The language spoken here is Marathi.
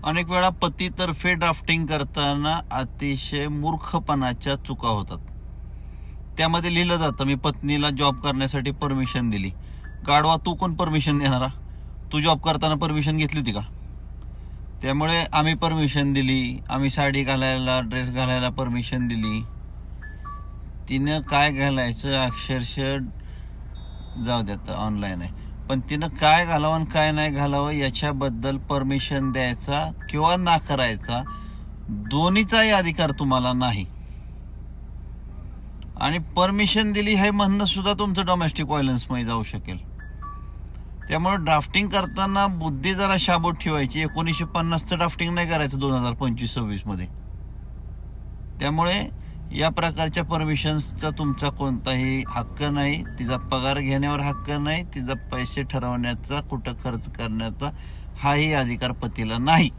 अनेक वेळा पतीतर्फे ड्राफ्टिंग करताना अतिशय मूर्खपणाच्या चुका होतात. त्यामध्ये लिहिलं जातं, मी पत्नीला जॉब करण्यासाठी परमिशन दिली. गाढवा, तू कोण परमिशन देणारा? तू जॉब करताना परमिशन घेतली होती का? त्यामुळे आम्ही परमिशन दिली, आम्ही साडी घालायला, ड्रेस घालायला परमिशन दिली. तिनं काय घालायचं अक्षरशः जाऊ द्यात, ऑनलाईन आहे, पण तिनं काय घालावं आणि काय नाही घालावं याच्याबद्दल परमिशन द्यायचा किंवा नाकारायचा दोन्हीचाही अधिकार तुम्हाला नाही. आणि परमिशन दिली हे म्हणणं सुद्धा तुमचं डोमेस्टिक व्हायलन्समध्ये जाऊ शकेल. त्यामुळे ड्राफ्टिंग करताना बुद्धी जरा शाबूत ठेवायची. 1950चं ड्राफ्टिंग नाही करायचं 2025-26 मध्ये. त्यामुळे या प्रकारच्या परमिशन्सचा तुमचा कोणताही हक्क नाही. तिचा पगार घेण्यावर हक्क नाही. तिचा पैसे ठरवण्याचा, कुठं खर्च करण्याचा हाही अधिकार पतीला नाही.